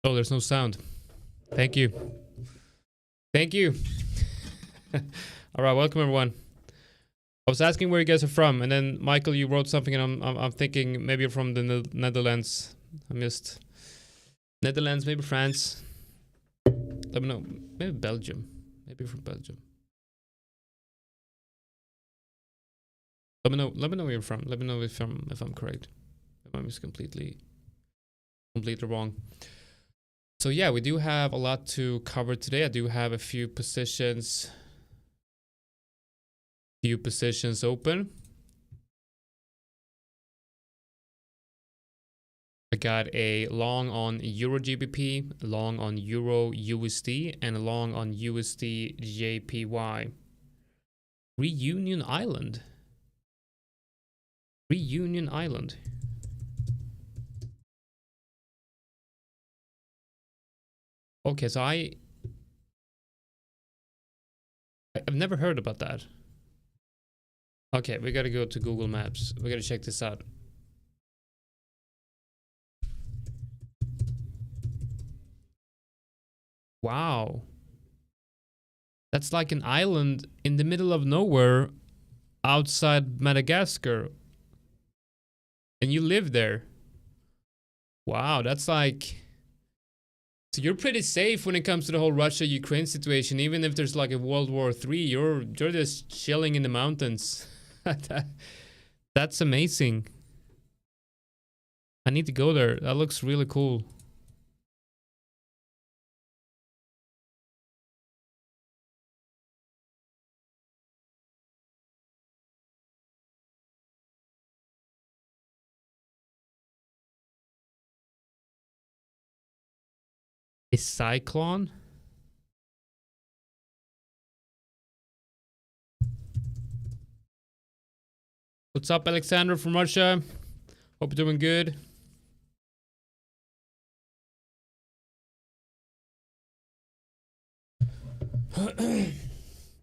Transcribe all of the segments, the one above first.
Oh, there's no sound. Thank you. Thank you. All right, welcome everyone. I was asking where you guys are from, and then Michael, you wrote something, and I'm thinking maybe you're from the Netherlands. I missed Netherlands, maybe France. Let me know. Maybe Belgium. Maybe from Belgium. Let me know. Let me know where you're from. Let me know if I'm correct. If I'm just completely wrong. So yeah, we do have a lot to cover today. I do have a few positions open. I got a long on Euro GBP, long on Euro USD, and a long on USD JPY. Reunion Island. Reunion Island. Okay, so I've never heard about that. Okay, we gotta go to Google Maps. We gotta check this out. Wow. That's like an island in the middle of nowhere outside Madagascar. And you live there. Wow, that's like... So you're pretty safe when it comes to the whole Russia-Ukraine situation. Even if there's like a World War III, you're just chilling in the mountains. That's amazing. I need to go there. That looks really cool. A cyclone? What's up, Alexander from Russia? Hope you're doing good.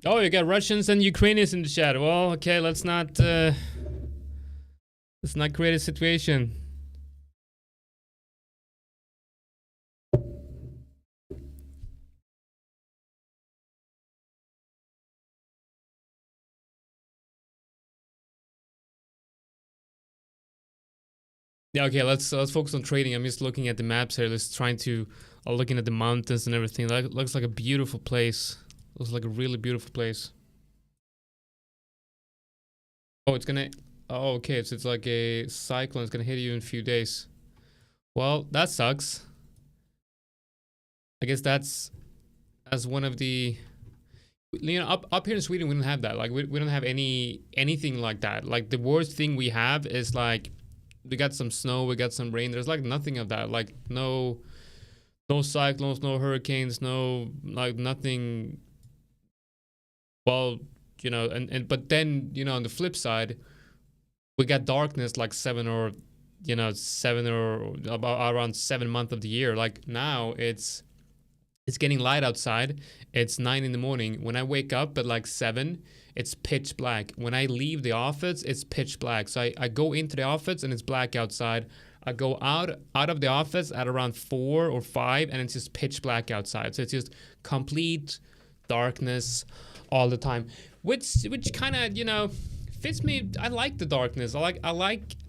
Oh, you got Russians and Ukrainians in the chat. Well, okay, let's not create a situation. Yeah, okay, let's focus on trading. I'm just looking at the maps here. Let's trying to looking at the mountains and everything. That looks like a beautiful place. Looks like a really beautiful place. Oh, it's gonna... Oh, okay, so it's like a cyclone. It's gonna hit you in a few days. Well, that sucks. I guess that's as one of the... You know, up here in Sweden, we don't have that. Like, we don't have anything like that. Like, the worst thing we have is like... We got some snow, we got some rain. There's like nothing of that. Like, no cyclones, no hurricanes, no... Like, nothing... Well, you know, but then, you know, on the flip side, we got darkness like 7 or about around 7 months of the year. Like now it's getting light outside. It's 9 in the morning. When I wake up at like 7, it's pitch black. When I leave the office, it's pitch black. So I go into the office and it's black outside. I go out of the office at around 4 or 5 and it's just pitch black outside. So it's just complete darkness all the time, which kind of, you know, fits me. I like the darkness. I like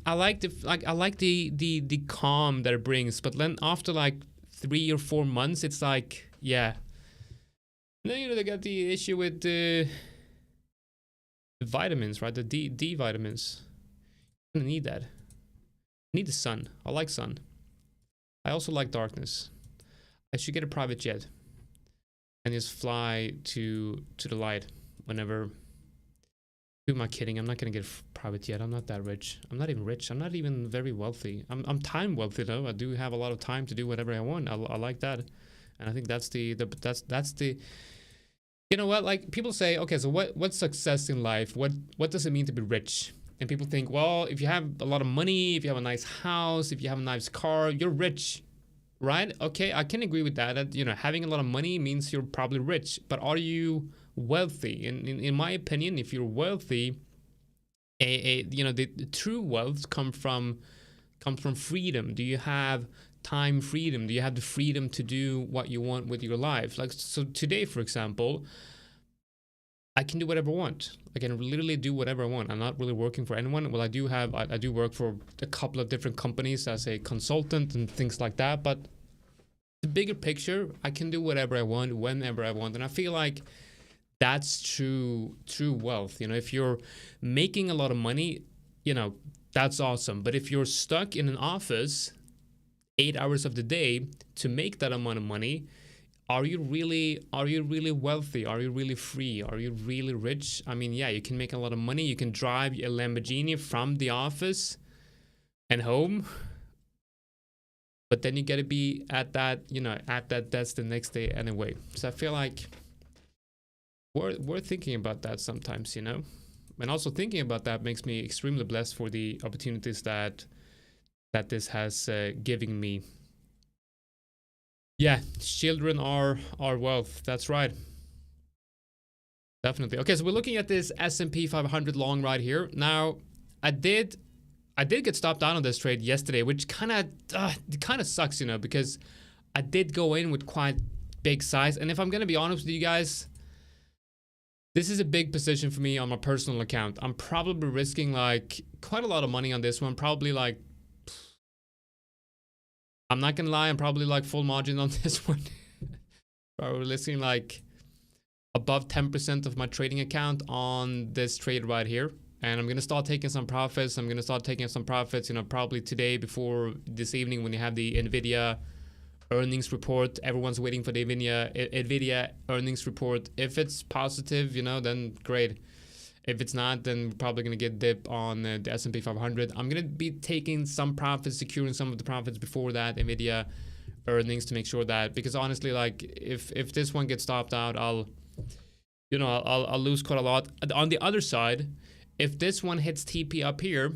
the calm that it brings. But then after like 3 or 4 months, it's like, yeah. And then, you know, they got the issue with the vitamins, right? The D vitamins. I need that. I need the sun. I like sun. I also like darkness. I should get a private jet and just fly to the light whenever. Who am I kidding? I'm not gonna get a private jet. I'm not that rich. I'm not even rich. I'm not even very wealthy. I'm time wealthy though. I do have a lot of time to do whatever I want. I like that, and I think that's the. You know what? Like, people say, okay, so what's success in life? What does it mean to be rich? And people think, well, if you have a lot of money, if you have a nice house, if you have a nice car, you're rich. Right? Okay, I can agree with that. That, you know, having a lot of money means you're probably rich. But are you wealthy? In my opinion, if you're wealthy, you know, the true wealth comes from freedom. Do you have time freedom? Do you have the freedom to do what you want with your life? Like, so today, for example, I can do whatever I want. I can literally do whatever I want. I'm not really working for anyone. Well, I do work for a couple of different companies as a consultant and things like that. But the bigger picture, I can do whatever I want, whenever I want. And I feel like that's true wealth. You know, if you're making a lot of money, you know, that's awesome. But if you're stuck in an office 8 hours of the day to make that amount of money, are you really wealthy? Are you really free? Are you really rich? I mean, yeah, you can make a lot of money. You can drive a Lamborghini from the office and home, but then you got to be at that, you know, at that desk the next day anyway. So I feel like we're thinking about that sometimes, you know, and also thinking about that makes me extremely blessed for the opportunities that this has given me. Yeah, children are wealth. That's right. Definitely. Okay, so we're looking at this S&P 500 long right here. Now, I did get stopped out on this trade yesterday, which kind of sucks, you know, because I did go in with quite big size. And if I'm gonna be honest with you guys, this is a big position for me on my personal account. I'm probably risking like quite a lot of money on this one. Probably like, I'm not gonna lie, I'm probably like full margin on this one. Probably risking like above 10% of my trading account on this trade right here. And I'm gonna start taking some profits. I'm gonna start taking some profits, you know, probably today before this evening when you have the Nvidia earnings report. Everyone's waiting for the Nvidia earnings report. If it's positive, you know, then great. If it's not, then we're probably going to get dip on the S&P 500. I'm going to be taking some profits, securing some of the profits before that Nvidia earnings to make sure that, because honestly, like if this one gets stopped out, I'll lose quite a lot. On the other side, if this one hits TP up here,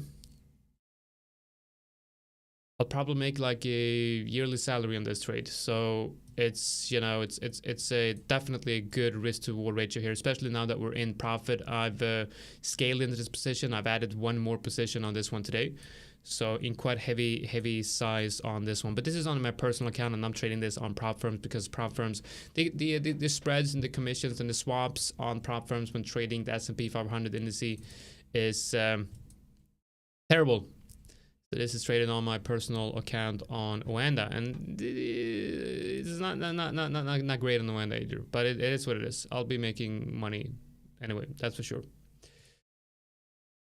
I'll probably make like a yearly salary on this trade. So it's, you know, it's a definitely a good risk to reward ratio here, especially now that we're in profit. I've scaled into this position. I've added one more position on this one today, so in quite heavy size on this one. But this is on my personal account, and I'm trading this on prop firms because prop firms, the spreads and the commissions and the swaps on prop firms when trading the S&P 500 index is terrible. So this is traded on my personal account on Oanda, and it's not great on Oanda either, but it is what it is. I'll be making money anyway, that's for sure.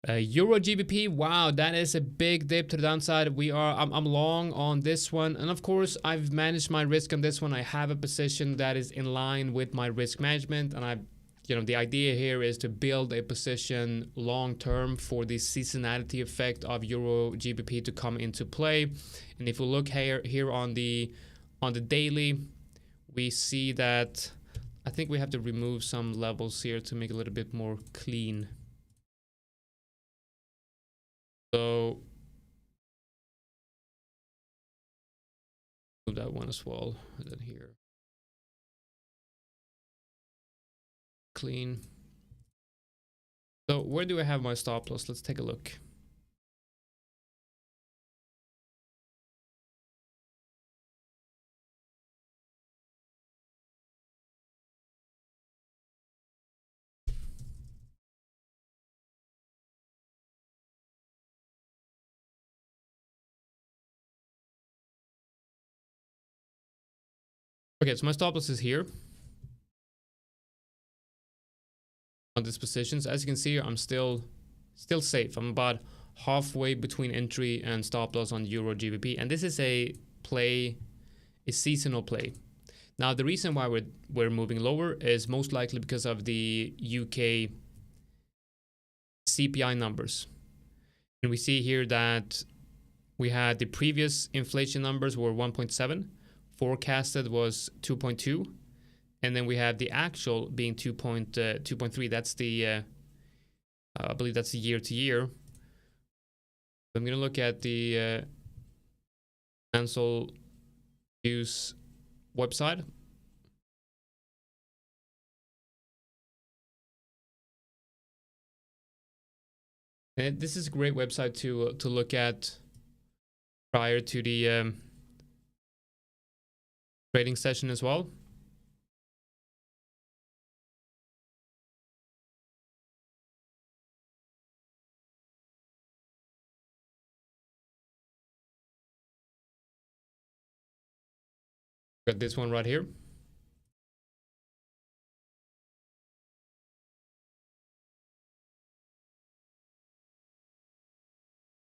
Euro GBP, wow, that is a big dip to the downside. I'm long on this one, and of course I've managed my risk on this one. I have a position that is in line with my risk management, and the idea here is to build a position long term for the seasonality effect of Euro GBP to come into play. And if we look here on the daily, we see that I think we have to remove some levels here to make it a little bit more clean. So move that one as well, and then here. Clean. So where do I have my stop loss? Let's take a look. Okay, so my stop loss is here on these positions. As you can see, I'm still safe. I'm about halfway between entry and stop loss on Euro GBP, and this is a seasonal play. Now the reason why we're moving lower is most likely because of the UK CPI numbers, and we see here that we had the previous inflation numbers were 1.7, forecasted was 2.2. And then we have the actual being 2.3. That's the, I believe that's the year to year. I'm going to look at the Ansel Use website. And this is a great website to look at prior to the trading session as well. Got this one right here.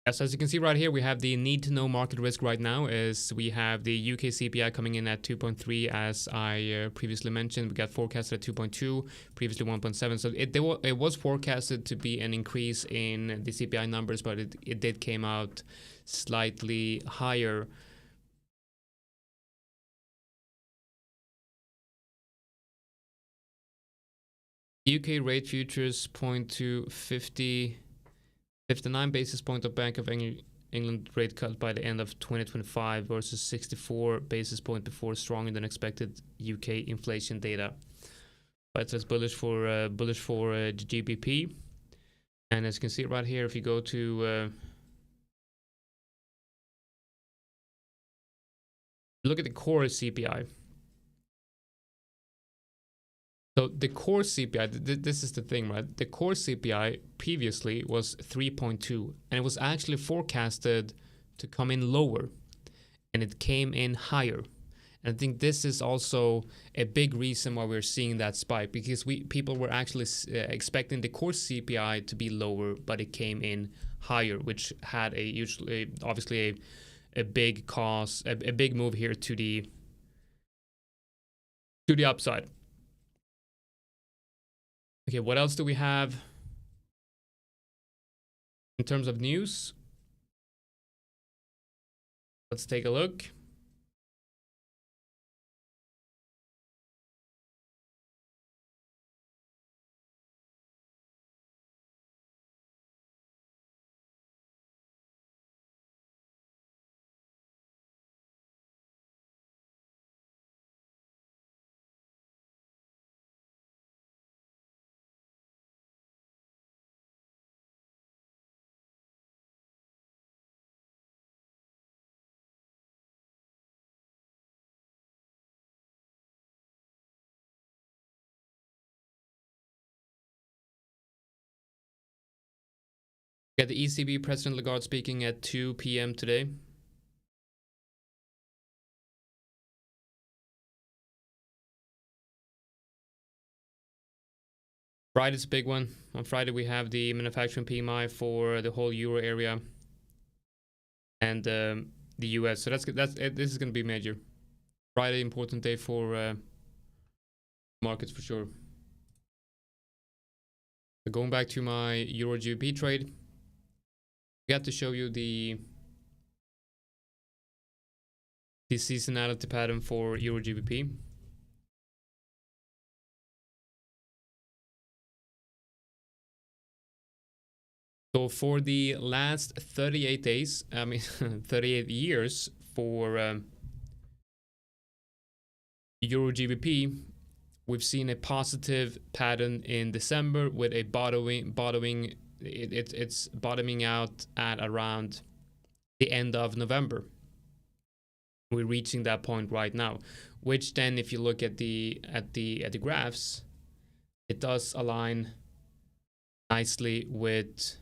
Yes, as you can see right here, we have the need to know market risk right now is we have the UK CPI coming in at 2.3, as I previously mentioned. We got forecasted at 2.2, previously 1.7. So it was forecasted to be an increase in the CPI numbers, but it did came out slightly higher. UK rate futures point to 59 basis point of Bank of England rate cut by the end of 2025 versus 64 basis point before stronger than expected UK inflation data. But it's bullish for the GBP. And as you can see right here, if you go to look at the core CPI. So the core CPI, this is the thing, right? The core CPI previously was 3.2, and it was actually forecasted to come in lower, and it came in higher. And I think this is also a big reason why we're seeing that spike, because people were actually expecting the core CPI to be lower, but it came in higher, which had obviously a big cause, a big move here to the upside. Okay, what else do we have in terms of news? Let's take a look. We got the ECB President Lagarde speaking at 2 p.m. today. Friday's a big one. On Friday, we have the manufacturing PMI for the whole euro area and the US. So this is going to be major. Friday, important day for markets for sure. So going back to my Euro GBP trade, I got to show you the seasonality pattern for Euro GBP. So for the last 38 days, 38 years for Euro GBP, we've seen a positive pattern in December with a bottoming. It's bottoming out at around the end of November. We're reaching that point right now, which then, if you look at the graphs, it does align nicely with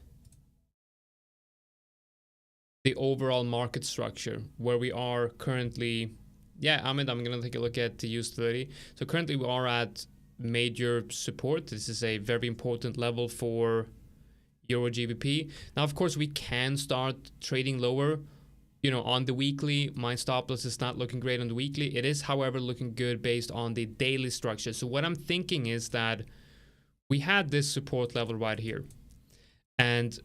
the overall market structure where we are currently. Yeah, I'm gonna take a look at the US30. So currently we are at major support. This is a very important level for Euro GBP. Now, of course, we can start trading lower, on the weekly. My stop loss is not looking great on the weekly. It is, however, looking good based on the daily structure. So what I'm thinking is that we had this support level right here, and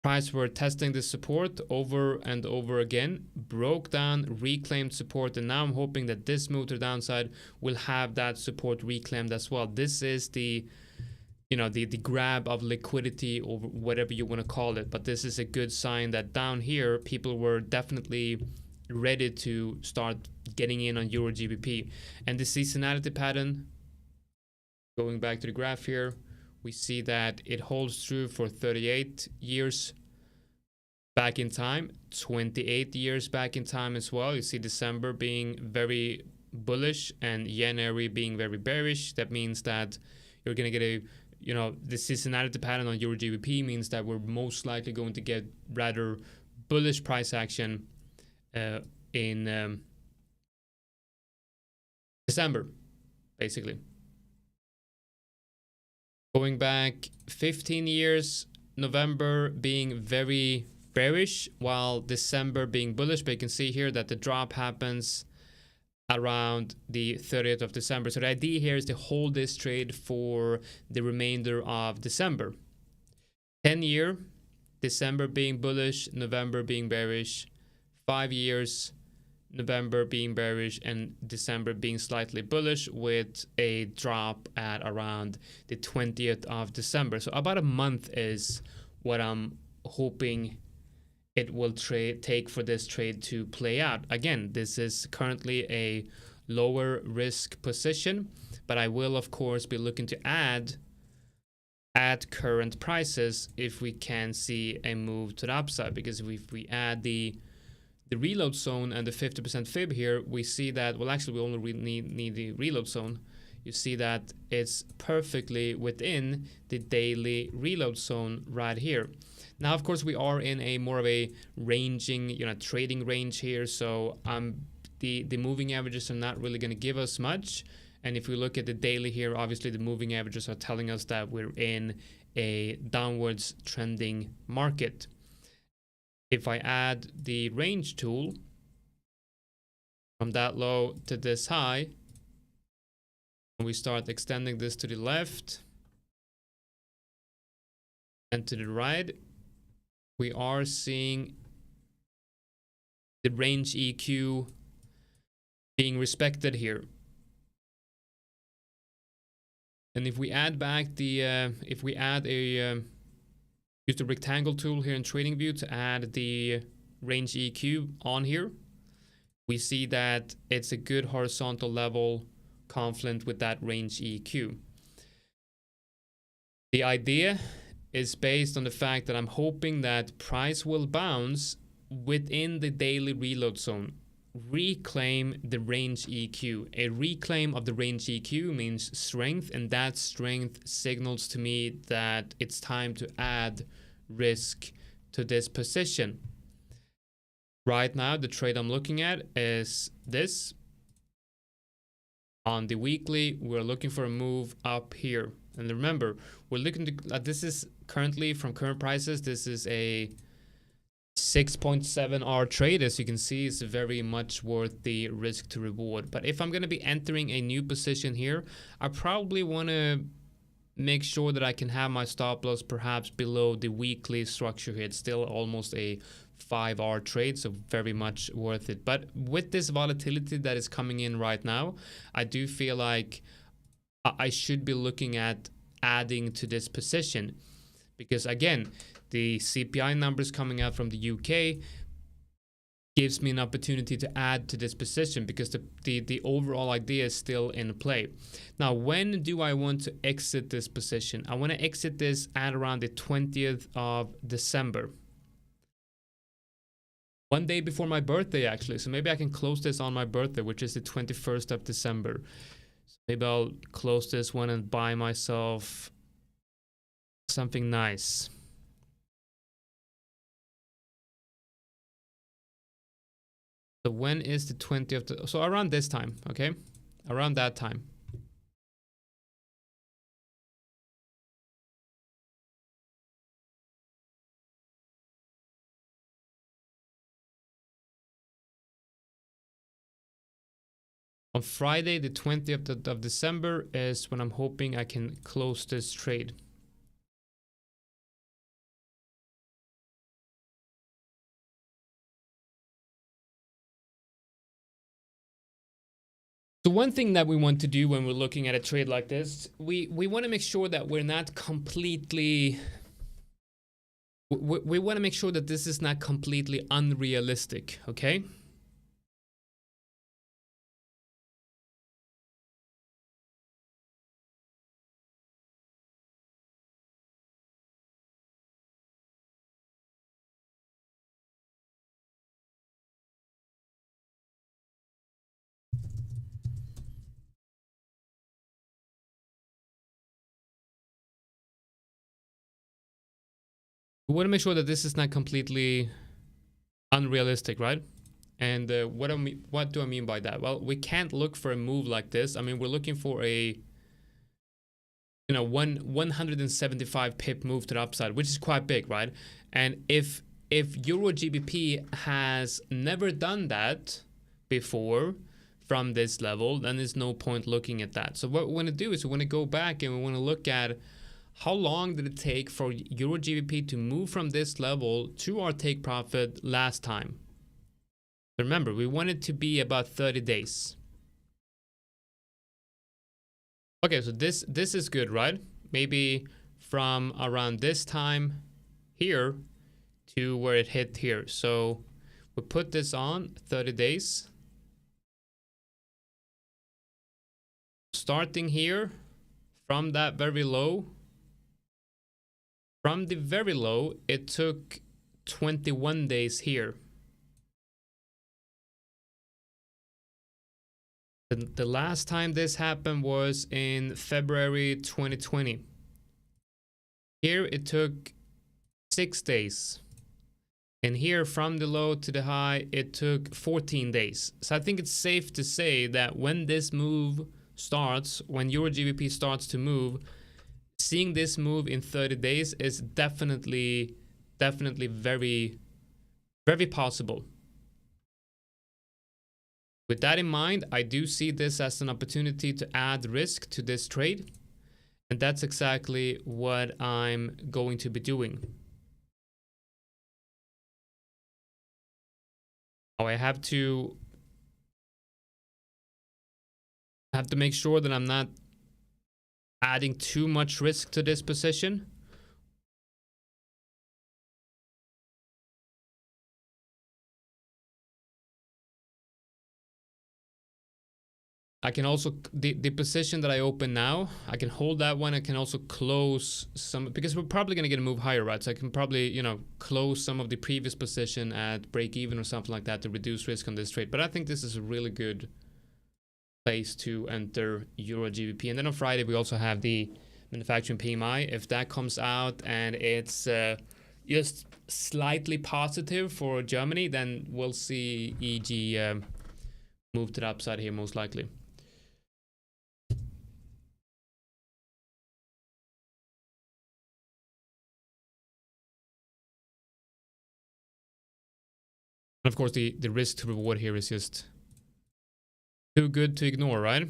price were testing this support over and over again, broke down, reclaimed support, and now I'm hoping that this move to the downside will have that support reclaimed as well. This is the grab of liquidity, or whatever you want to call it, but this is a good sign that down here people were definitely ready to start getting in on Euro GBP. And the seasonality pattern, going back to the graph here, we see that it holds true for 38 years. back in time, 28 years back in time as well. You see December being very bullish and January being very bearish. That means that you're going to get a, the seasonality pattern on Euro GBP means that we're most likely going to get rather bullish price action in December, basically. Going back 15 years, November being very bearish while December being bullish, but you can see here that the drop happens around the 30th of December. So the idea here is to hold this trade for the remainder of December. 10-year, December being bullish, November being bearish. 5 years, November being bearish and December being slightly bullish with a drop at around the 20th of December. So about a month is what I'm hoping it will take for this trade to play out. Again, this is currently a lower risk position, but I will of course be looking to add at current prices if we can see a move to the upside, because if we add the reload zone and the 50% fib here, we see that, well, actually we only need the reload zone. You see that it's perfectly within the daily reload zone right here. Now, of course, we are in a more of a ranging, trading range here. So the moving averages are not really going to give us much. And if we look at the daily here, obviously the moving averages are telling us that we're in a downwards trending market. If I add the range tool from that low to this high, and we start extending this to the left and to the right, we are seeing the range EQ being respected here. And if we add back the, use the rectangle tool here in TradingView to add the range EQ on here, we see that it's a good horizontal level confluent with that range EQ. The idea is based on the fact that I'm hoping that price will bounce within the daily reload zone, reclaim the range EQ. A reclaim of the range EQ means strength, and that strength signals to me that it's time to add risk to this position. Right now, the trade I'm looking at is this. On the weekly, we're looking for a move up here. And remember, we're looking to, this is currently from current prices, this is a 6.7 hour trade. As you can see, it's very much worth the risk to reward. But if I'm going to be entering a new position here, I probably want to make sure that I can have my stop loss perhaps below the weekly structure here. It's still almost a 5-hour trade, so very much worth it. But with this volatility that is coming in right now, I do feel like I should be looking at adding to this position, because again, the CPI numbers coming out from the UK gives me an opportunity to add to this position, because the overall idea is still in play. Now, when do I want to exit this position? I want to exit this at around the 20th of December. One day before my birthday, actually. So maybe I can close this on my birthday, which is the 21st of December. So maybe I'll close this one and buy myself something nice. So when is the 20th? So around this time, okay? Around that time. On Friday, the 20th of December is when I'm hoping I can close this trade. So one thing that we want to do when we're looking at a trade like this, we want to make sure that we're not completely, we want to make sure that this is not completely unrealistic, okay? We want to make sure that this is not completely unrealistic, right? And what do I mean by that? Well, we can't look for a move like this. I mean, we're looking for a 175 pip move to the upside, which is quite big, right? And if Euro GBP has never done that before from this level, then there's no point looking at that. So what we want to do is we want to go back and we want to look at how long did it take for Euro GBP to move from this level to our take profit last time. Remember, we want it to be about 30 days. Okay, so this is good, right? Maybe from around this time here to where it hit here. So we put this on 30 days. Starting here from that very low. From the very low, it took 21 days here. The last time this happened was in February 2020. Here it took 6 days. And here from the low to the high, it took 14 days. So I think it's safe to say that when this move starts, when Euro GBP starts to move, seeing this move in 30 days is definitely very, very possible. With that in mind, I do see this as an opportunity to add risk to this trade. And that's exactly what I'm going to be doing. Now I have to make sure that I'm not adding too much risk to this position. I can also, the position that I open now, I can hold that one. I can also close some, because we're probably going to get a move higher, right? So I can probably, close some of the previous position at break even or something like that to reduce risk on this trade. But I think this is a really good place to enter Euro GBP. And then on Friday, we also have the manufacturing PMI. If that comes out and it's just slightly positive for Germany, then we'll see EG move to the upside here most likely. And of course, the risk to reward here is just too good to ignore, right? I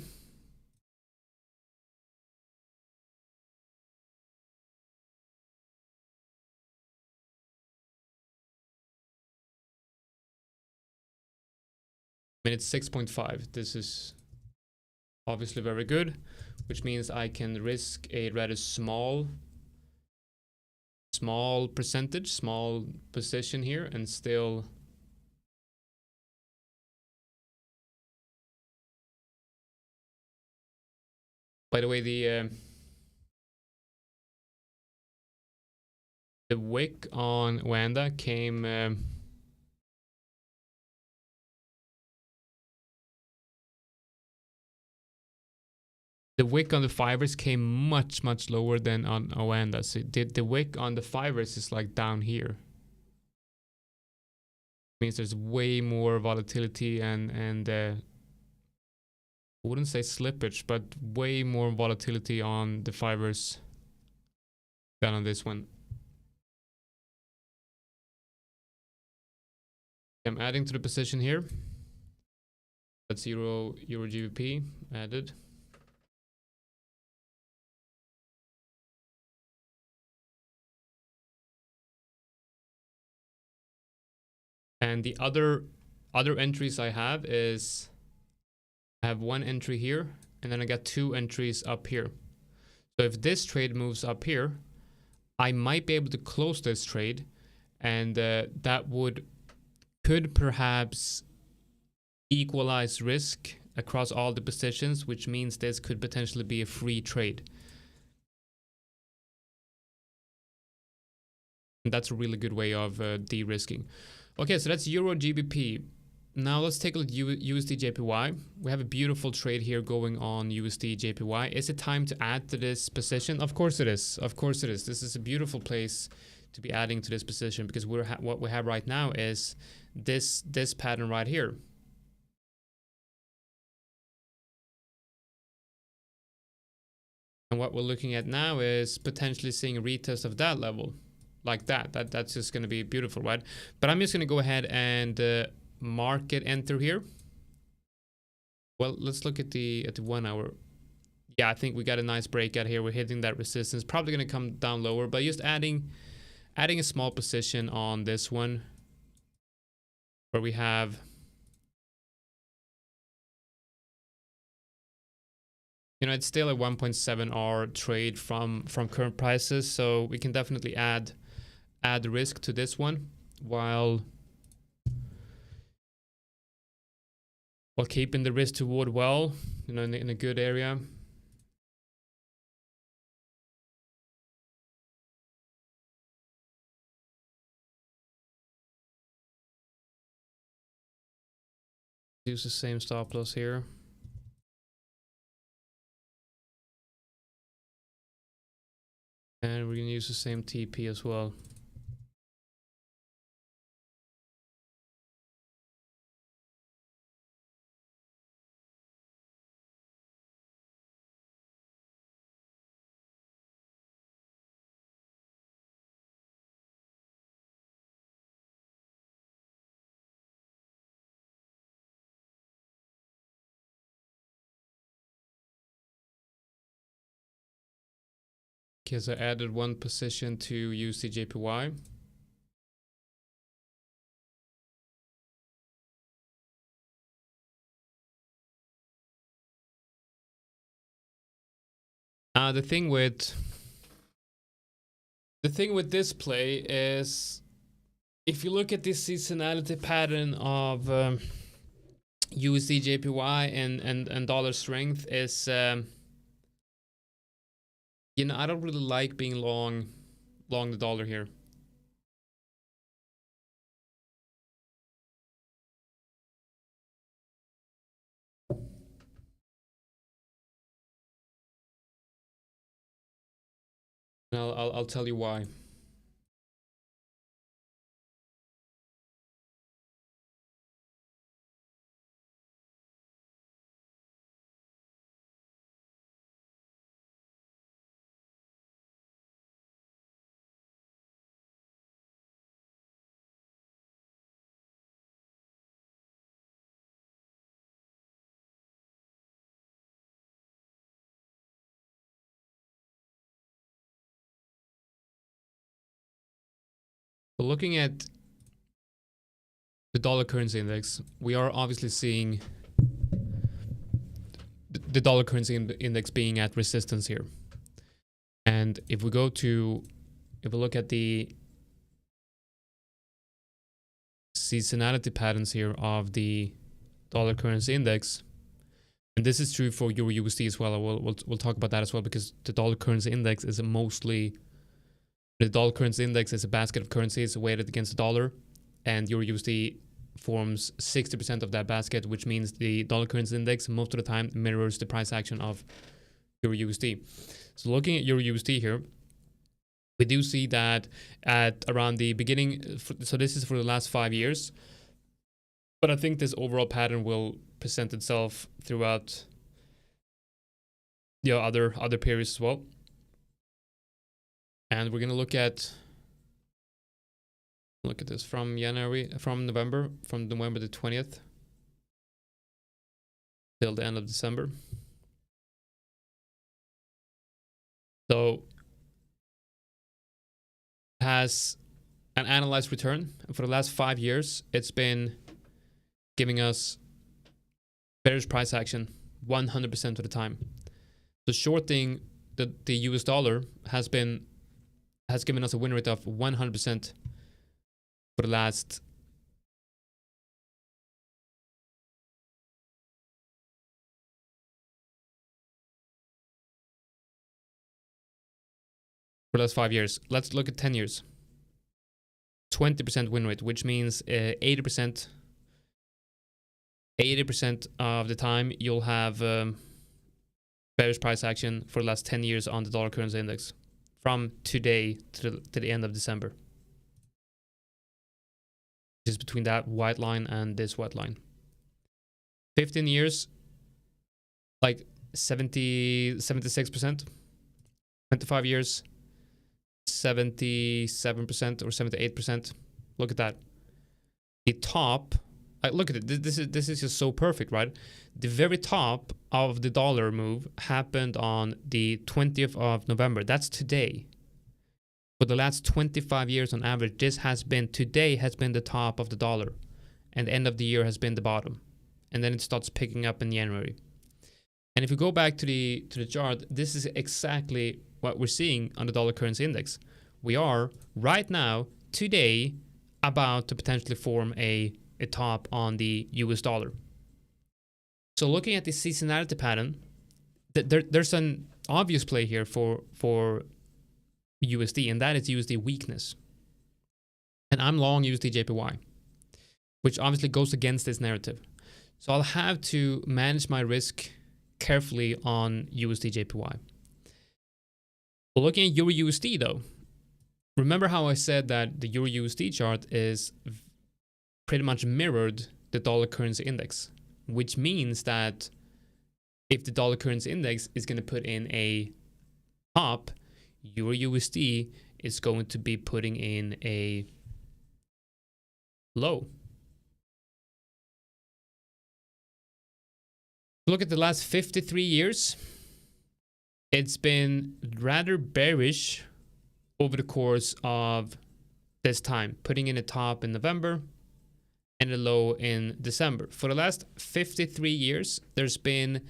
mean, it's 6.5. This is obviously very good, which means I can risk a rather small percentage, small position here, and still by the way, the wick on Wanda came the wick on the fibers came much lower than on Wanda. So the wick on the fibers is like down here. Means there's way more volatility and I wouldn't say slippage, but way more volatility on the fibers than on this one. I'm adding to the position here. That's Euro GBP added. And the other entries I have is I have one entry here, and then I got 2 entries up here. So if this trade moves up here, I might be able to close this trade, and that could perhaps equalize risk across all the positions, which means this could potentially be a free trade. And that's a really good way of de-risking. Okay, so that's Euro GBP. Now let's take a look at USD JPY. We have a beautiful trade here going on USD JPY. Is it time to add to this position? Of course it is. Of course it is. This is a beautiful place be adding to this position, because what we have right now is this pattern right here. And what we're looking at now is potentially seeing a retest of that level, like that's just going to be beautiful, right? But I'm just going to go ahead and market enter here. Well, let's look at the 1 hour. Yeah, I think we got a nice breakout here. We're hitting that resistance, probably going to come down lower, but just adding a small position on this one, where we have, you know, it's still a 1.7 hour trade from current prices, so we can definitely add risk to this one while keeping the risk toward, well, you know, in a good area. Use the same stop loss here. And we're going to use the same TP as well. Okay, so I added one position to USDJPY. The thing with this play is, if you look at this seasonality pattern of USDJPY and dollar strength, is you know, I don't really like being long the dollar here. And I'll tell you why. So looking at the dollar currency index, we are obviously seeing the dollar currency index being at resistance here. And if we look at the seasonality patterns here of the dollar currency index, and this is true for Euro USD as well. We'll talk about that as well, because the dollar currency index is the dollar currency index is a basket of currencies weighted against the dollar, and Euro USD forms 60% of that basket, which means the dollar currency index most of the time mirrors the price action of Euro USD. So looking at Euro USD here, we do see that at around the beginning, so this is for the last 5 years, but I think this overall pattern will present itself throughout the other periods as well. And we're going to look at this from November the 20th till the end of December. So it has an analyzed return. For the last 5 years, it's been giving us bearish price action 100% of the time. So shorting the US dollar has given us a win rate of 100% for the last for the last 5 years. Let's look at 10 years. 20% win rate, which means 80% of the time you'll have bearish price action for the last 10 years on the dollar currency index from today to the end of December. Just between that white line and this white line. 15 years, like 76%. 25 years, 77% or 78%. Look at that. The top, look at it. This is just so perfect, right? The very top of the dollar move happened on the 20th of November. That's today. For the last 25 years on average, today has been the top of the dollar, and the end of the year has been the bottom, and then it starts picking up in January. And if you go back to the chart, this is exactly what we're seeing on the dollar currency index. We are right now, today, about to potentially form a top on the US dollar. So looking at the seasonality pattern, there's an obvious play here for USD, and that is USD weakness. And I'm long USD JPY, which obviously goes against this narrative. So I'll have to manage my risk carefully on USD JPY. But looking at Euro USD though, remember how I said that the Euro USD chart is pretty much mirrored the dollar currency index, which means that if the dollar currency index is going to put in a top, Euro USD is going to be putting in a low. Look at the last 53 years. It's been rather bearish over the course of this time, putting in a top in November and a low in December. For the last 53 years, there's been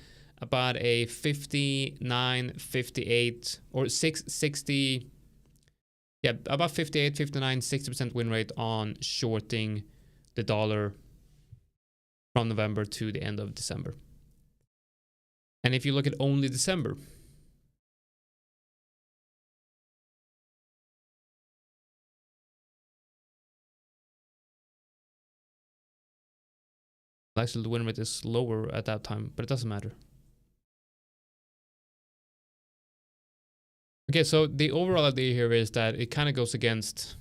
about a 59, 58 or 60, yeah, about 58, 59, 60% win rate on shorting the dollar from November to the end of December. And if you look at only December, actually the win rate is lower at that time, but it doesn't matter. Okay, so the overall idea here is that it kind of goes against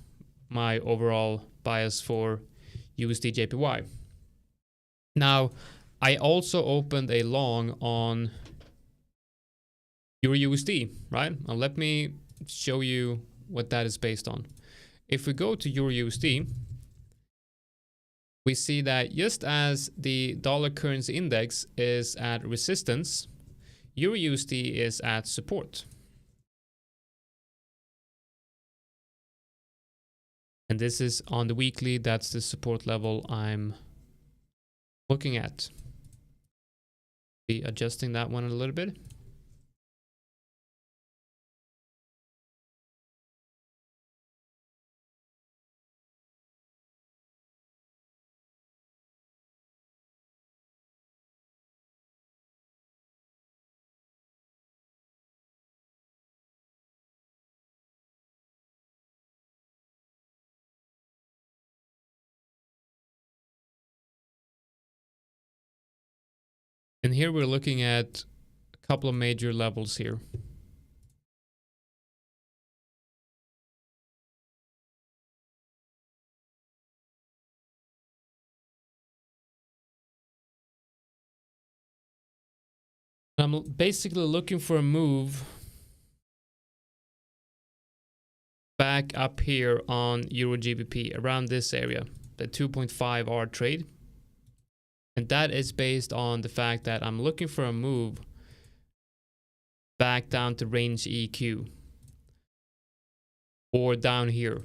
my overall bias for USD JPY. Now, I also opened a long on Euro USD, right? Now let me show you what that is based on. If we go to Euro USD, we see that just as the dollar currency index is at resistance, Euro USD is at support. And this is on the weekly, that's the support level I'm looking at. Be adjusting that one a little bit. And here we're looking at a couple of major levels here. I'm basically looking for a move back up here on Euro GBP around this area, the 2.5 hour trade. And that is based on the fact that I'm looking for a move back down to range EQ or down here.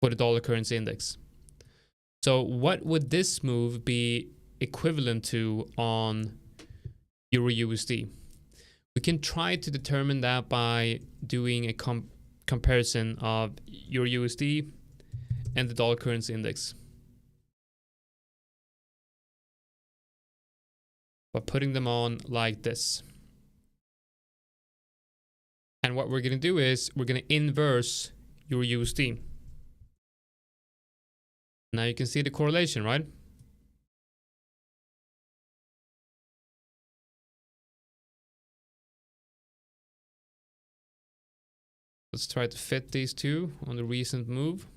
For the dollar currency index. So what would this move be equivalent to on Euro USD? We can try to determine that by doing a comparison of Euro USD and the dollar currency index. By putting them on like this. And what we're going to do is we're going to inverse Euro USD. Now you can see the correlation, right? Let's try to fit these two on the recent move.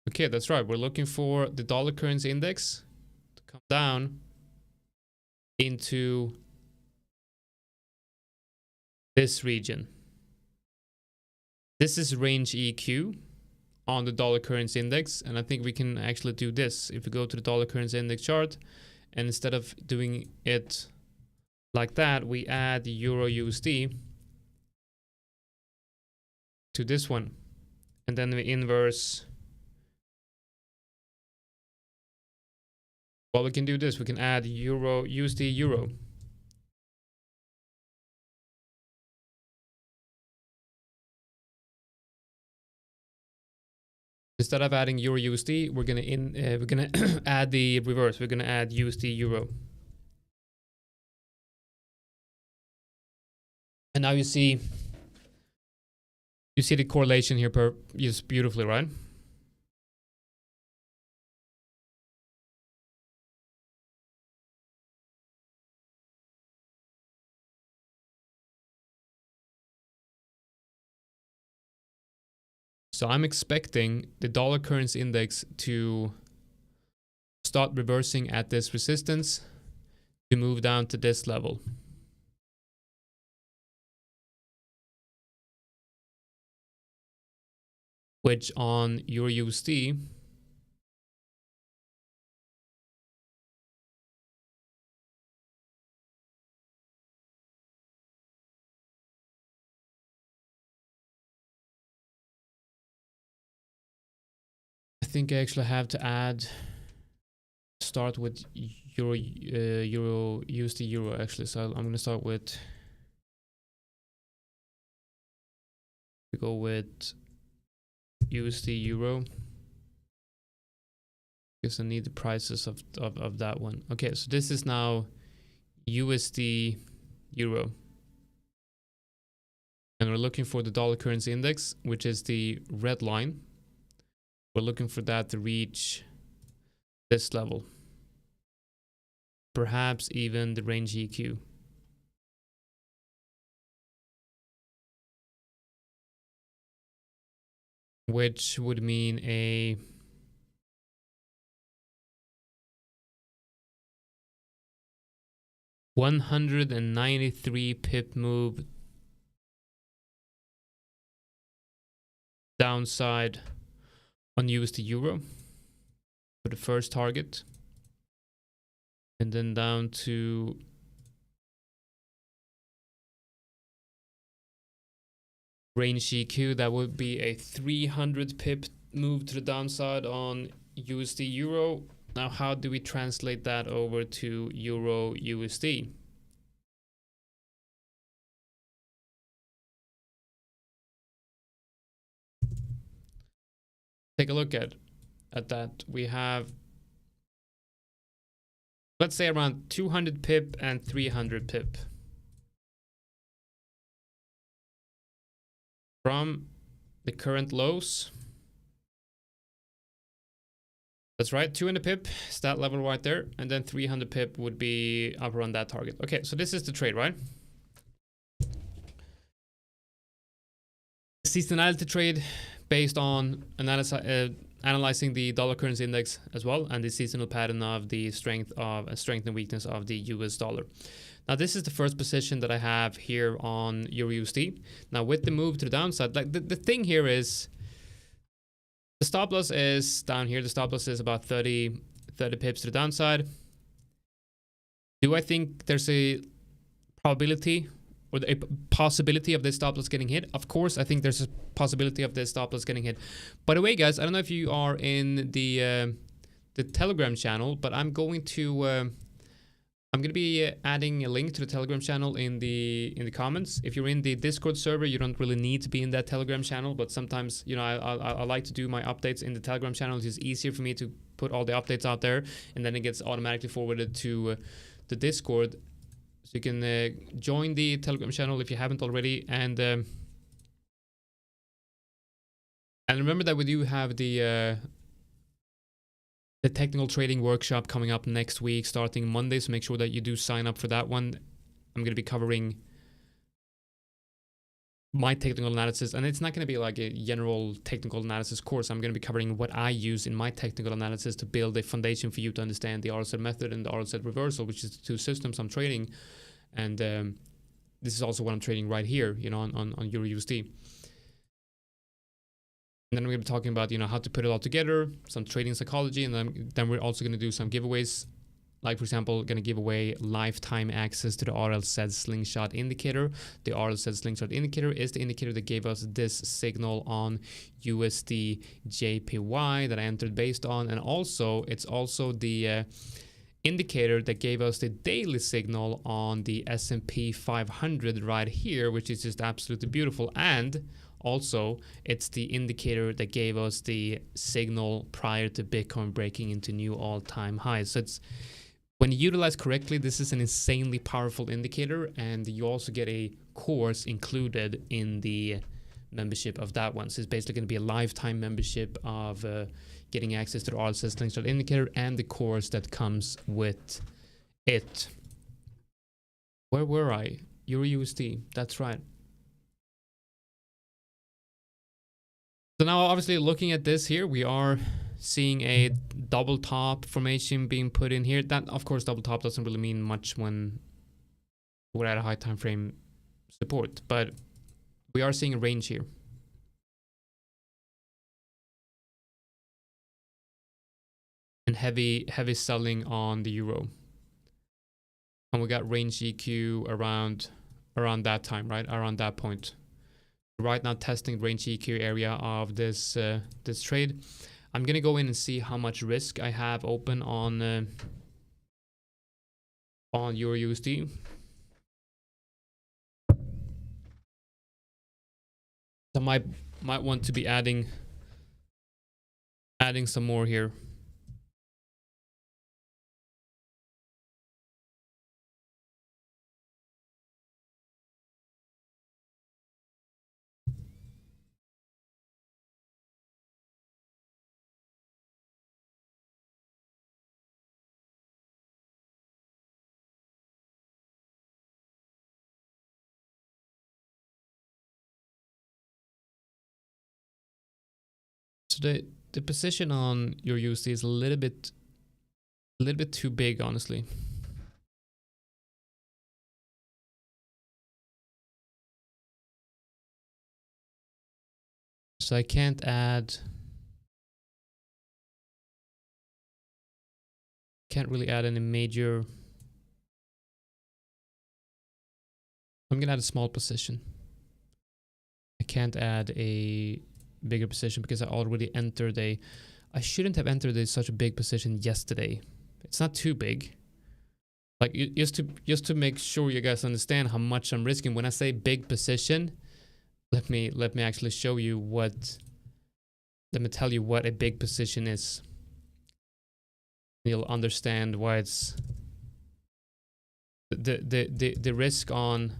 Okay, that's right. We're looking for the dollar currency index to come down into this region. This is range EQ on the dollar currency index, and I think we can actually do this. If we go to the dollar currency index chart, and instead of doing it like that, we add Euro USD to this one, and then we inverse. Well, we can do this. We can add Euro USD Euro. Instead of adding Euro USD, we're gonna add the reverse. We're gonna add USD Euro. And now you see the correlation here just beautifully, right? So I'm expecting the dollar currency index to start reversing at this resistance to move down to this level. Which on Euro USD I think I actually have to start with Euro USD Euro actually. So I'm gonna start with, we go with USD Euro because I need the prices of that one. Okay, so this is now USD Euro, and we're looking for the dollar currency index, which is the red line. We're looking for that to reach this level, perhaps even the range EQ. Which would mean a $193 pip move downside on USD Euro for the first target, and then down to range EQ. That would be a 300 pip move to the downside on USD Euro. Now, how do we translate that over to Euro USD? Take a look at that. We have, let's say, around 200 pip and 300 pip from the current lows. That's right, 200 pip is that level right there, and then 300 pip would be up around that target. Okay, so this is the trade, right? Seasonality trade based on analyzing the dollar currency index as well, and the seasonal pattern of the strength and weakness of the US dollar. Now, this is the first position that I have here on Euro USD. Now, with the move to the downside, like the thing here is the stop loss is down here. The stop loss is about 30 pips to the downside. Do I think there's a probability or a possibility of this stop loss getting hit? Of course, I think there's a possibility of this stop loss getting hit. By the way, guys, I don't know if you are in the Telegram channel, but I'm going to be adding a link to the Telegram channel in the comments. If you're in the Discord server, you don't really need to be in that Telegram channel, but sometimes, you know, I like to do my updates in the Telegram channel. It's just easier for me to put all the updates out there, and then it gets automatically forwarded to the Discord. So you can join the Telegram channel if you haven't already, and remember that we do have the technical trading workshop coming up next week, starting Monday. So make sure that you do sign up for that one. I'm going to be covering my technical analysis, and it's not going to be like a general technical analysis course. I'm going to be covering what I use in my technical analysis to build a foundation for you to understand the RZ method and the RZ reversal, which is the two systems I'm trading. And this is also what I'm trading right here, you know, on Euro USD. And then we're going to be talking about, you know, how to put it all together, some trading psychology, and then we're also going to do some giveaways. Like, for example, going to give away lifetime access to the RLZ slingshot indicator. The RLZ slingshot indicator is the indicator that gave us this signal on USD JPY that I entered based on. And also, it's also the indicator that gave us the daily signal on the S&P 500 right here, which is just absolutely beautiful. And also, it's the indicator that gave us the signal prior to Bitcoin breaking into new all-time highs. So it's, when you utilize correctly, this is an insanely powerful indicator, and you also get a course included in the membership of that one. So it's basically going to be a lifetime membership of getting access to the RSS slingshot indicator and the course that comes with it. Where were I? Euro USD. That's right. So now, obviously, looking at this here, we are seeing a double top formation being put in here. That, of course, double top doesn't really mean much when we're at a high time frame support, but we are seeing a range here. And heavy selling on the euro. And we got range EQ around that time, right? Around that point. Right now, testing range EQ area of this this trade. I'm gonna go in and see how much risk I have open on Euro USD. I might want to be adding some more here. So the position on your USD is a little bit too big, honestly. So I can't really add any major. I'm gonna add a small position. I can't add a bigger position because I already entered I shouldn't have entered such a big position yesterday. It's not too big. Like, just to make sure you guys understand how much I'm risking. When I say big position, let me actually show you what. Let me tell you what a big position is. You'll understand why it's the risk on.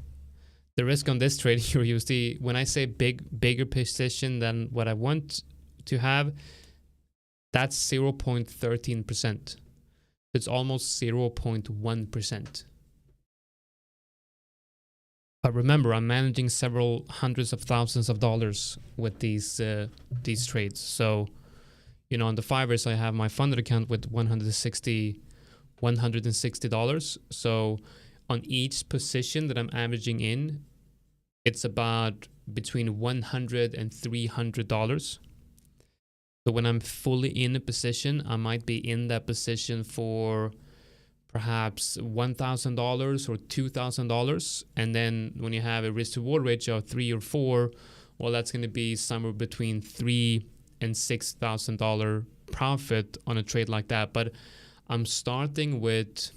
The risk on this trade here, USD, when I say bigger position than what I want to have, that's 0.13%. It's almost 0.1%. But remember, I'm managing several hundreds of thousands of dollars with these trades. So, you know, on the Fivers, I have my funded account with $160. So on each position that I'm averaging in, it's about between $100 and $300. So when I'm fully in a position, I might be in that position for perhaps $1,000 or $2,000. And then when you have a risk to reward ratio of 3 or 4, well, that's going to be somewhere between $3,000 and $6,000 profit on a trade like that. But I'm starting with,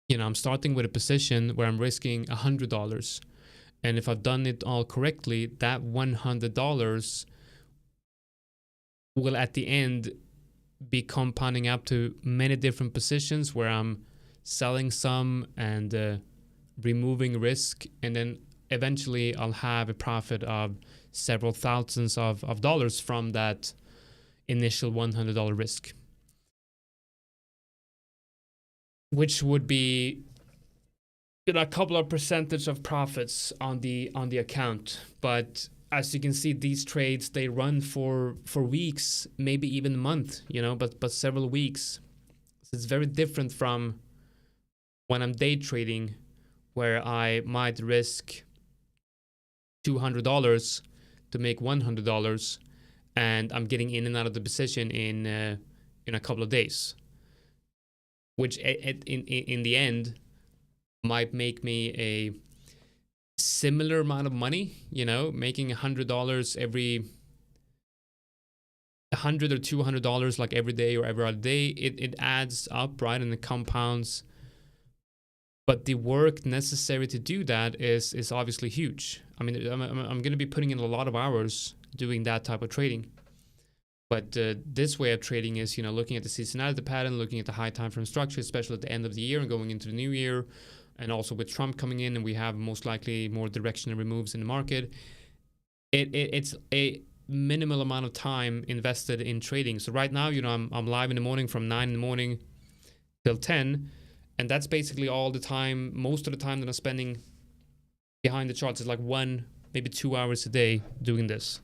a position where I'm risking $100. And if I've done it all correctly, that $100 will at the end be compounding up to many different positions where I'm selling some and removing risk. And then eventually I'll have a profit of several thousands of dollars from that initial $100 risk, which would be a couple of percentage of profits on the account. But as you can see, these trades, they run for weeks, maybe even a month, but several weeks. So it's very different from when I'm day trading, where I might risk $200 to make $100, and I'm getting in and out of the position in a couple of days, which in the end might make me a similar amount of money, making $100 every $100 or $200 like every day or every other day. It adds up, right? And it compounds. But the work necessary to do that is obviously huge. I mean, I'm going to be putting in a lot of hours doing that type of trading. But this way of trading is, looking at the seasonality pattern, looking at the high time frame structure, especially at the end of the year and going into the new year. And also with Trump coming in, and we have most likely more directional moves in the market. It's a minimal amount of time invested in trading. So right now, I'm live in the morning from 9 in the morning till 10. And that's basically all the time, most of the time that I'm spending behind the charts is like 1, maybe 2 hours a day doing this.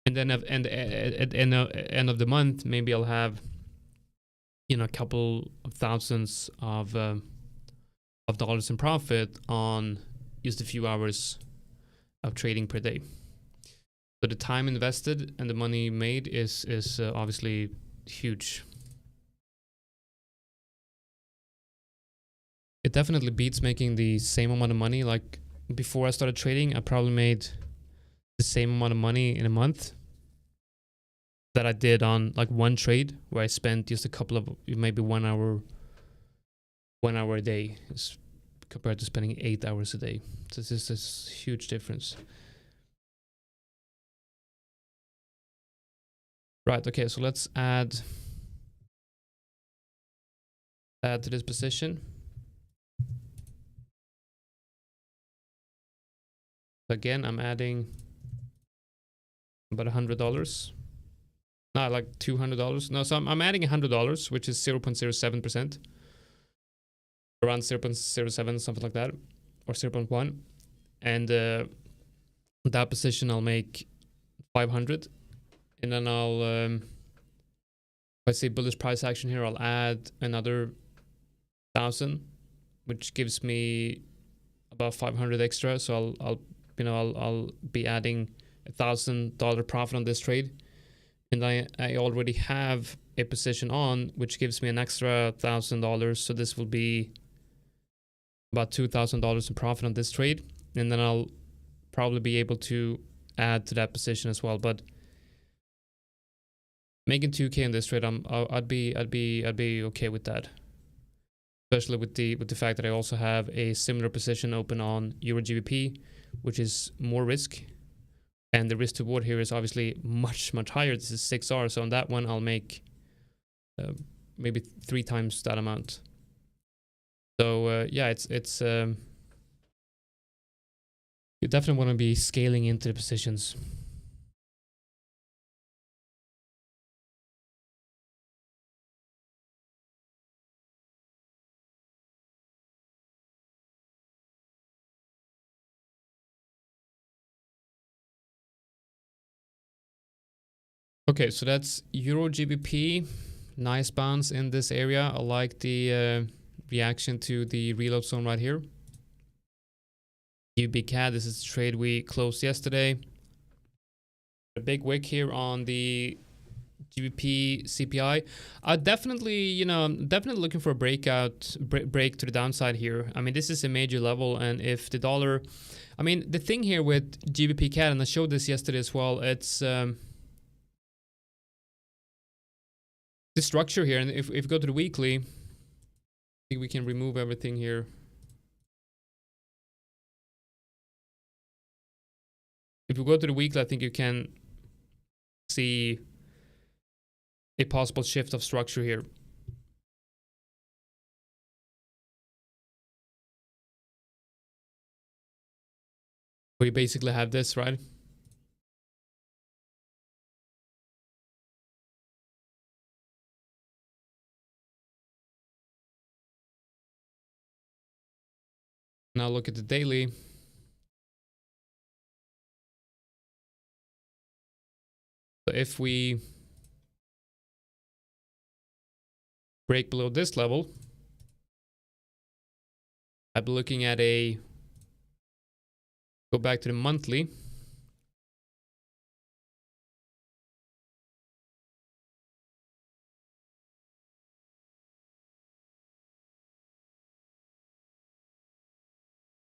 And then at the end of the month, maybe I'll have, a couple of thousands of dollars in profit on just a few hours of trading per day. So the time invested and the money made is obviously huge. It definitely beats making the same amount of money. Like before I started trading, I probably made the same amount of money in a month that I did on like one trade, where I spent just a couple of, maybe 1 hour a day, compared to spending 8 hours a day. So it's just this huge difference. Right, okay, so let's add to this position. Again, I'm adding about $100. Not like $200. No, so I'm adding $100, which is 0.07%. Around 0.07, something like that. Or 0.1. And that position I'll make 500. And then I'll, if I say bullish price action here, I'll add another 1,000, which gives me about 500 extra. So I'll be adding $1,000 profit on this trade. And I already have a position on, which gives me an extra $1,000. So this will be about $2,000 in profit on this trade. And then I'll probably be able to add to that position as well. But making 2K in this trade, I'd be okay with that. Especially with the fact that I also have a similar position open on Euro GBP, which is more risk. And the risk to reward here is obviously much higher. This is 6R. So on that one, I'll make maybe 3 times that amount. So yeah, it's you definitely want to be scaling into the positions. Okay, so that's Euro GBP. Nice bounce in this area. I like the reaction to the reload zone right here. UBCAD, this is the trade we closed yesterday. A big wick here on the GBP CPI. I'm definitely looking for a break to the downside here. I mean, this is a major level, and if the dollar, I mean, the thing here with GBP CAD, and I showed this yesterday as well, it's the structure here. And if we go to the weekly, I think we can remove everything here. If we go to the weekly, I think you can see a possible shift of structure here. We basically have this, right? Now look at the daily. So if we break below this level, I'd be looking at a, go back to the monthly.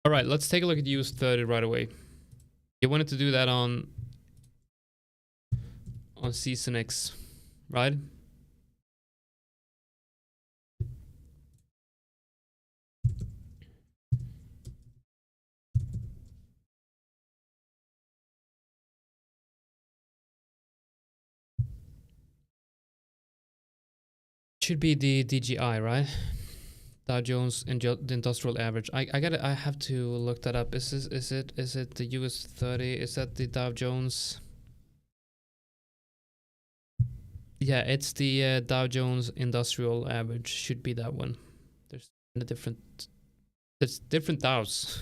All right, let's take a look at US 30 right away. You wanted to do that on Season X, right? Should be the DGI, right? Dow Jones and the industrial average. I have to look that up. Is it the US 30? Is that the Dow Jones? Yeah, it's the Dow Jones industrial average. Should be that one. There's different Dows.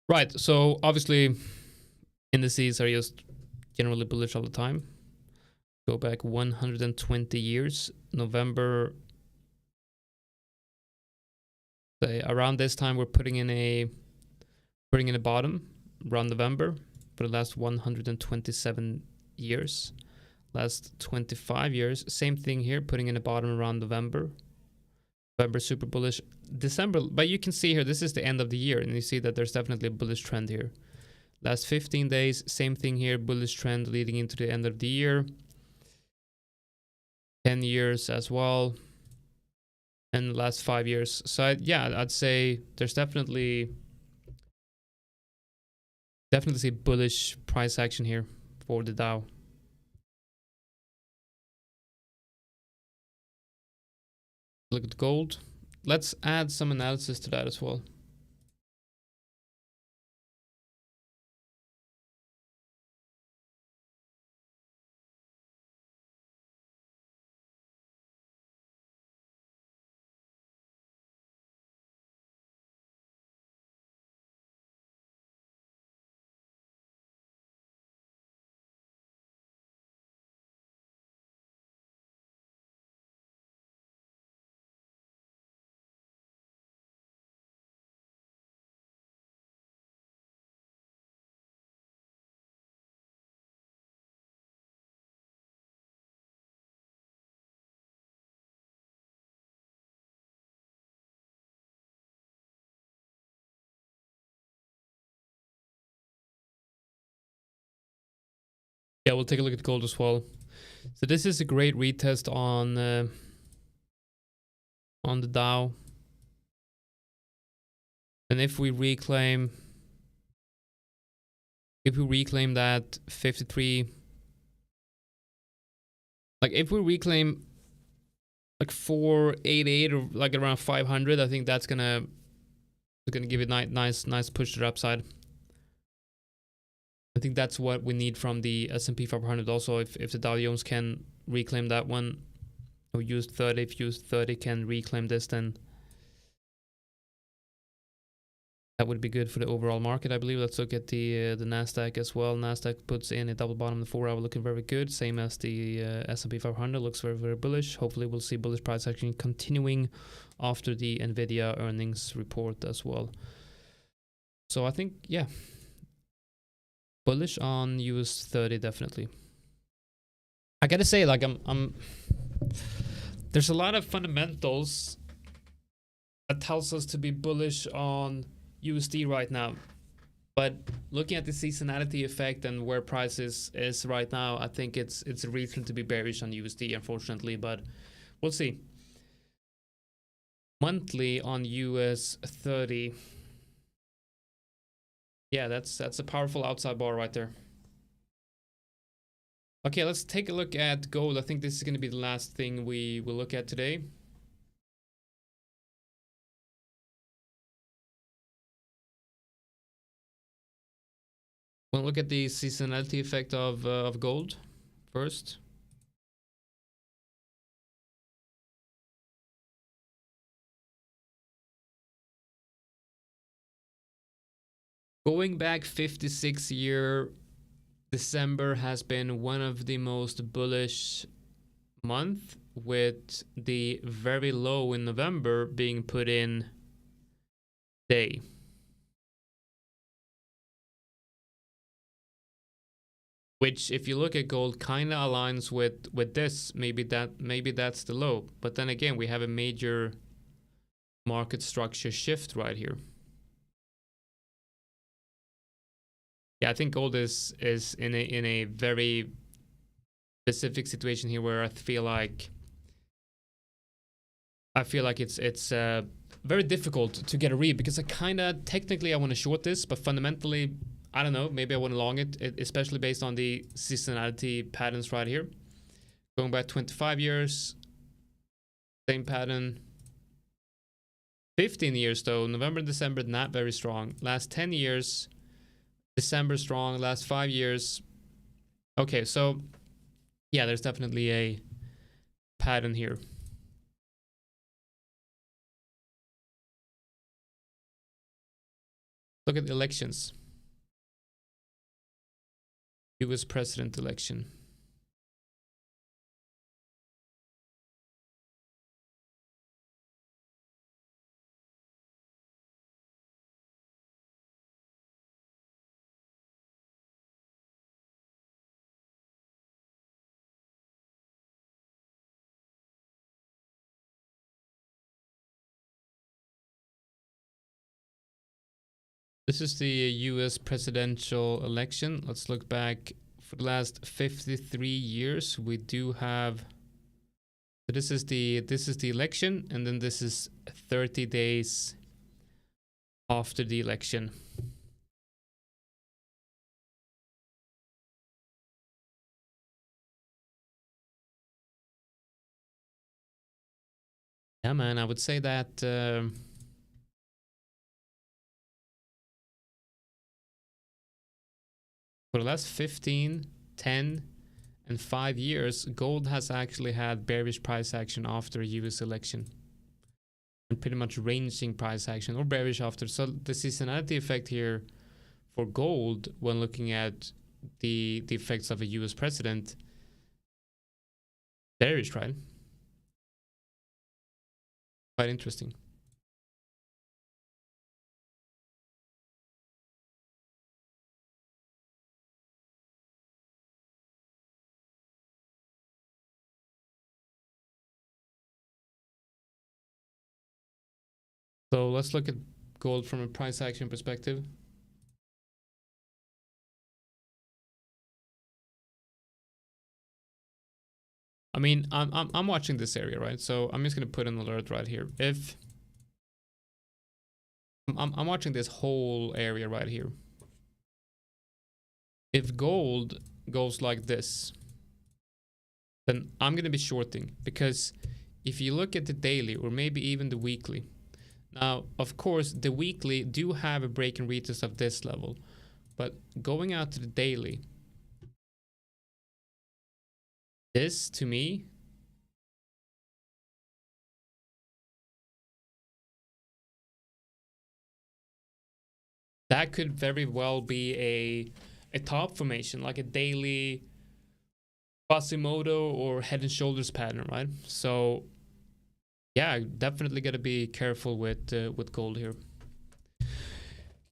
Right. So obviously indices are just generally bullish all the time. Go back 120 years. November, say around this time we're putting in a bottom around November for the last 127 years. Last 25 years, same thing here, putting in a bottom around November. November super bullish. December, but you can see here this is the end of the year, and you see that there's definitely a bullish trend here. Last 15 days, same thing here, bullish trend leading into the end of the year. 10 years as well, and the last 5 years. So yeah, I'd say there's definitely see bullish price action here for the Dow. Look at gold. Let's add some analysis to that as well. Yeah, we'll take a look at gold as well. So this is a great retest on the Dow. And if we reclaim that 53, like if we reclaim like 488 or like around 500, I think that's gonna give it nice push to the upside. I think that's what we need from the S&P 500 also. If the Dow Jones can reclaim that one, or use 30, if use 30 can reclaim this, then that would be good for the overall market, I believe. Let's look at the Nasdaq as well. Nasdaq puts in a double bottom in the 4 hour, looking very good. Same as the S&P 500, looks very bullish. Hopefully we'll see bullish price action continuing after the Nvidia earnings report as well. So I think, yeah, bullish on US 30 definitely. I gotta say, like I'm there's a lot of fundamentals that tells us to be bullish on USD right now, but looking at the seasonality effect and where prices is right now, I think it's a reason to be bearish on USD, unfortunately, but we'll see. Monthly on US 30. Yeah, that's a powerful outside bar right there. Okay, let's take a look at gold. I think this is going to be the last thing we will look at today. We'll look at the seasonality effect of gold first. Going back 56 year, December has been one of the most bullish month, with the very low in November being put in day. Which, if you look at gold, kind of aligns with this. Maybe that's the low. But then again, we have a major market structure shift right here. Yeah, I think gold is in a very specific situation here where I feel like it's very difficult to get a read, because I kind of technically I want to short this, but fundamentally I don't know, maybe I want to long it, especially based on the seasonality patterns right here. Going back 25 years, same pattern. 15 years though, November and December not very strong. Last 10 years, December strong. Last 5 years, okay, so yeah, there's definitely a pattern here. Look at the elections. US president election. This is the US presidential election. Let's look back for the last 53 years. We do have, so this is the election, and then this is 30 days after the election. Yeah, man, I would say that for the last 15, 10, and 5 years, gold has actually had bearish price action after a US election. And pretty much ranging price action or bearish after. So the seasonality effect here for gold, when looking at the effects of a US president, bearish, right? Quite interesting. So let's look at gold from a price action perspective. I mean, I'm watching this area, right? So I'm just gonna put an alert right here. If I'm watching this whole area right here. If gold goes like this, then I'm gonna be shorting, because if you look at the daily or maybe even the weekly, now of course the weekly do have a break and retest of this level, but going out to the daily, this to me that could very well be a top formation, like a daily Quasimodo or head and shoulders pattern, right? So yeah, definitely gotta be careful with gold here.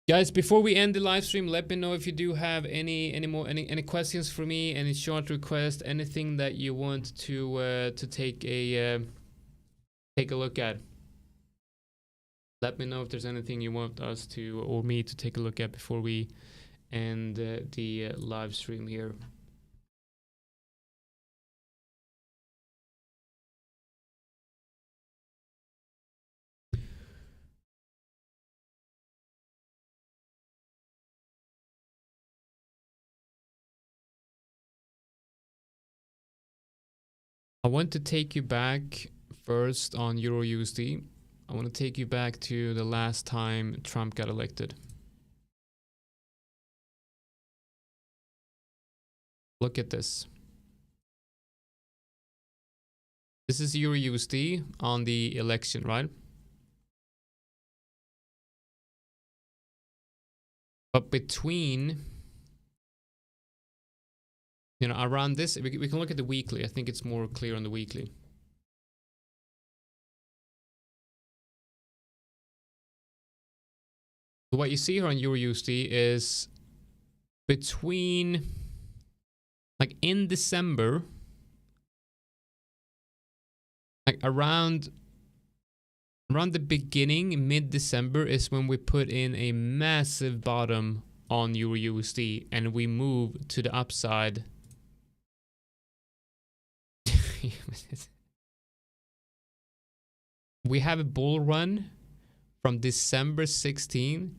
Guys, before we end the live stream, let me know if you do have any questions for me, any short request, anything that you want to take a look at. Let me know if there's anything you want us to or me to take a look at before we end the live stream here. I want to take you back first on Euro USD. I want to take you back to the last time Trump got elected. Look at this. This is Euro USD on the election, right? But between, you know, around this, we can look at the weekly. I think it's more clear on the weekly. What you see here on Euro USD is between, like in December, like around the beginning, mid-December is when we put in a massive bottom on Euro USD and we move to the upside. We have a bull run from December 16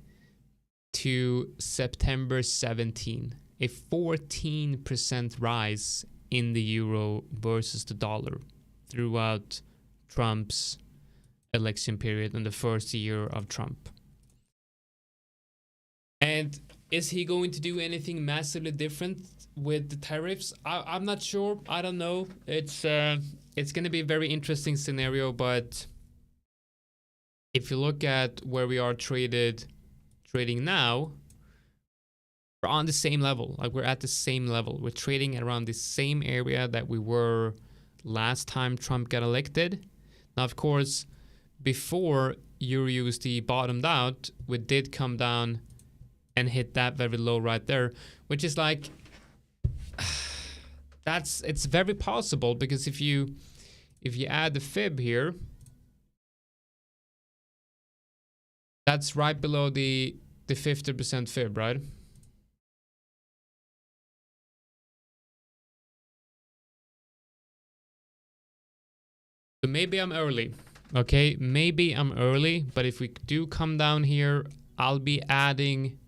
to September 17, a 14% rise in the euro versus the dollar throughout Trump's election period in the first year of Trump. And is he going to do anything massively different with the tariffs? I'm not sure. I don't know. It's going to be a very interesting scenario, but if you look at where we are trading now, we're on the same level. Like we're at the same level. We're trading around the same area that we were last time Trump got elected. Now, of course, before Euro USD bottomed out, we did come down and hit that very low right there, which is like, it's very possible, because if you add the fib here, that's right below the 50% fib, right? So maybe I'm early. Okay, maybe I'm early, but if we do come down here, I'll be adding,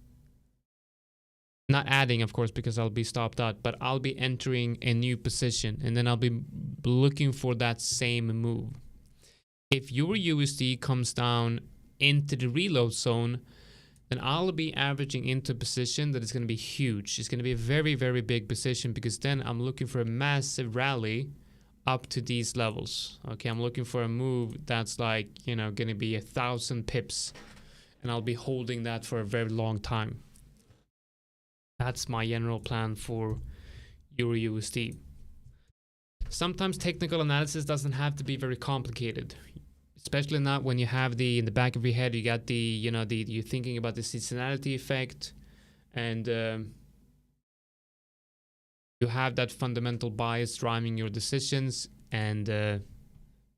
not adding, of course, because I'll be stopped out, but I'll be entering a new position, and then I'll be looking for that same move. If Euro USD comes down into the reload zone, then I'll be averaging into a position that is going to be huge. It's going to be a very, very big position, because then I'm looking for a massive rally up to these levels. Okay, I'm looking for a move that's like, you know, going to be 1,000 pips, and I'll be holding that for a very long time. That's my general plan for Euro USD. Sometimes technical analysis doesn't have to be very complicated, especially not when you have in the back of your head, you got you're thinking about the seasonality effect, and you have that fundamental bias driving your decisions, and you're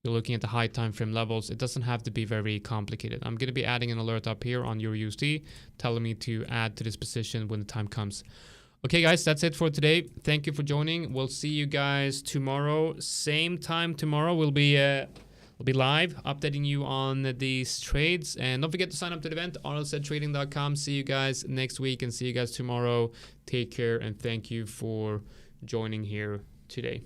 looking at the high time frame levels. It doesn't have to be very complicated. I'm going to be adding an alert up here on Euro USD telling me to add to this position when the time comes. Okay, guys, that's it for today. Thank you for joining. We'll see you guys tomorrow. Same time tomorrow. We'll be live updating you on these trades, and don't forget to sign up to the event, rlztrading.com. See you guys next week, and see you guys tomorrow. Take care, and thank you for joining here today.